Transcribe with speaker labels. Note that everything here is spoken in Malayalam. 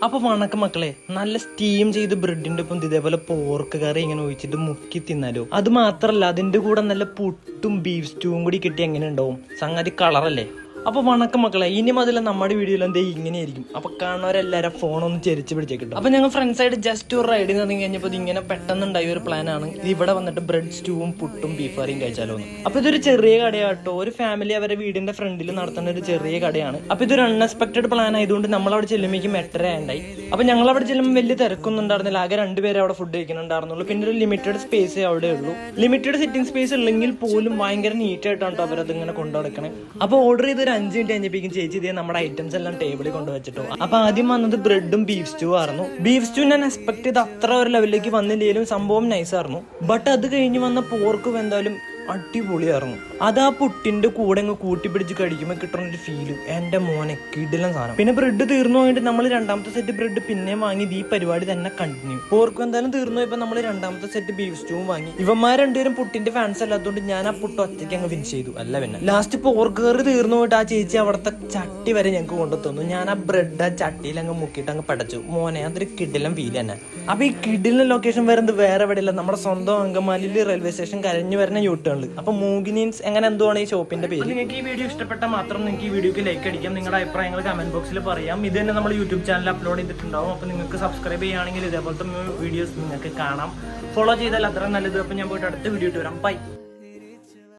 Speaker 1: അപ്പോൾ വണക്കം മക്കളെ, നല്ല സ്റ്റീം ചെയ്ത് ബ്രെഡിന്റെ ഒപ്പം ഇതേപോലെ പോർക്ക് കറി ഇങ്ങനെ ഒഴിച്ചിട്ട് മുക്കി തിന്നാലോ. അത് മാത്രല്ല, അതിന്റെ കൂടെ നല്ല പുട്ടും ബീഫ് സ്റ്റൂവും കൂടി കിട്ടി എങ്ങനെ ഉണ്ടാവും? സംഗതി കളറല്ലേ. അപ്പോൾ വണക്കം മക്കളെ, ഇനി മുതൽ നമ്മുടെ വീഡിയോയിൽ എന്തേ ഇങ്ങനെയായിരിക്കും. അപ്പോൾ കാണുന്നവരെല്ലാവരും ഫോണൊന്ന് ചെരിച്ച് പിടിച്ചേക്കിട്ടും. അപ്പോൾ ഞങ്ങൾ ഫ്രണ്ട്സായിട്ട് ജസ്റ്റ് ഒരു റൈഡിൽ നിന്ന് കഴിഞ്ഞപ്പോൾ ഇത് ഇങ്ങനെ പെട്ടെന്നുണ്ടായ ഒരു പ്ലാനാണ്. ഇവിടെ വന്നിട്ട് ബ്രെഡ് സ്റ്റൂവും പുട്ടും ബീഫ് കറിയും കഴിച്ചാലോ എന്ന്. അപ്പോൾ ഇതൊരു ചെറിയ കടയാട്ടോ, ഒരു ഫാമിലി അവരുടെ വീടിന്റെ ഫ്രണ്ടിൽ നടത്തുന്ന ഒരു ചെറിയ കടയാണ്. അപ്പോൾ ഇതൊരു അൺഎക്സ്പെക്ടഡ് പ്ലാൻ ആയതുകൊണ്ട് നമ്മളവിടെ ചെല്ലുമ്പോഴേക്കും 8:30 ഉണ്ടായി. അപ്പോൾ ഞങ്ങൾ അവിടെ ചെല്ലുമ്പോൾ വലിയ തിരക്കൊന്നും ഉണ്ടായിരുന്നില്ല. ആകെ 2 പേര് അവിടെ ഫുഡ് കഴിക്കുന്നുണ്ടായിരുന്നുള്ളൂ. പിന്നെ ഒരു ലിമിറ്റഡ് സ്പേസ് അവിടെ ഉള്ളൂ. ലിമിറ്റഡ് സിറ്റിംഗ് സ്പേസ് ഉള്ളെങ്കിൽ പോലും ഭയങ്കര നീറ്റായിട്ടാണ് അവരത് ഇങ്ങനെ കൊണ്ടുനടക്കണേ. അപ്പോൾ ഓർഡർ ചെയ്ത് 5 മിനിറ്റ് കഴിഞ്ഞപ്പോഴേക്കും ചേച്ചി ഇതേ നമ്മുടെ ഐറ്റംസ് എല്ലാം ടേബിളിൽ കൊണ്ടുവച്ചിട്ടോ. അപ്പൊ ആദ്യം വന്നത് ബ്രെഡും ബീഫ് സ്റ്റൂ ആയിരുന്നു. ബീഫ് സ്റ്റൂ ഞാൻ എക്സ്പെക്ട് ചെയ്ത് അത്ര ഒരു ലെവലിലേക്ക് വന്നില്ലെങ്കിലും സംഭവം നൈസ് ആയിരുന്നു. ബട്ട് അത് കഴിഞ്ഞ് വന്ന പോർക്ക് എന്തായാലും അടിപൊളിയായിരുന്നു. അത് ആ പുട്ടിന്റെ കൂടെ അങ്ങ് കൂട്ടിപ്പിടിച്ച് കഴിക്കുമ്പോൾ കിട്ടുന്ന ഒരു ഫീല് എന്റെ മോനെ കിടിലൻ സാധനം. പിന്നെ ബ്രെഡ് തീർന്നു പോയിട്ട് നമ്മൾ 2ാമത്തെ സെറ്റ് ബ്രെഡ് പിന്നെ വാങ്ങി ഈ പരിപാടി തന്നെ കണ്ടിന്യൂ. പോർക്കും എന്തായാലും തീർന്നു പോയപ്പോൾ നമ്മൾ 2ാമത്തെ സെറ്റ് ബീഫ് സ്റ്റൂവും വാങ്ങി. ഇവന്മാർ 2 പേരും പുട്ടിന്റെ ഫാൻസ് അല്ലാത്തതുകൊണ്ട് ഞാൻ ആ പുട്ട് ഒറ്റയ്ക്ക് അങ്ങ് ഫിനിഷ് ചെയ്തു. അല്ല പിന്നെ ലാസ്റ്റ് പോർക്ക് കറി തീർന്നു പോയിട്ട് ആ ചേച്ചി അവിടുത്തെ ചട്ടി വരെ ഞങ്ങൾക്ക് കൊണ്ടു തന്നു. ഞാൻ ആ ബ്രെഡ് ആ ചട്ടിയിൽ അങ്ങ് മുക്കിയിട്ട് അങ്ങ് പടച്ചു. മോനെ അതൊരു കിടിലൻ ഫീൽ തന്നെ. അപ്പൊ ഈ കിടിലൻ ലൊക്കേഷൻ വരുന്നത് വേറെ എവിടെയില്ല, നമ്മുടെ സ്വന്തം അങ്കമാലിയിൽ റെയിൽവേ സ്റ്റേഷൻ കരഞ്ഞു വരുന്ന യൂട്ടേൺ. അപ്പൊ മൂഗിനീൻസ് എങ്ങനെ എന്തുവാണ് ഈ ഷോപ്പിന്റെ പേര്. നിങ്ങൾക്ക് ഈ വീഡിയോ ഇഷ്ടപ്പെട്ടാൽ മാത്രം നിങ്ങൾക്ക് ഈ വീഡിയോക്ക് ലൈക്ക് അടിക്കാം. നിങ്ങളുടെ അഭിപ്രായങ്ങൾ കമന്റ് ബോക്സിൽ പറയാം. ഇത് തന്നെ നമ്മൾ യൂട്യൂബ് ചാനൽ അപ്ലോഡ് ചെയ്തിട്ടുണ്ടാവും. അപ്പൊ നിങ്ങൾക്ക് സബ്സ്ക്രൈബ് ചെയ്യുകയാണെങ്കിൽ ഇതേപോലത്തെ വീഡിയോസ് നിങ്ങൾക്ക് കാണാം. ഫോളോ ചെയ്താൽ അത്ര നല്ലത്. അപ്പൊ ഞാൻ പോയിട്ട് അടുത്ത വീഡിയോ ഇട്ട് വരാം. ബൈ.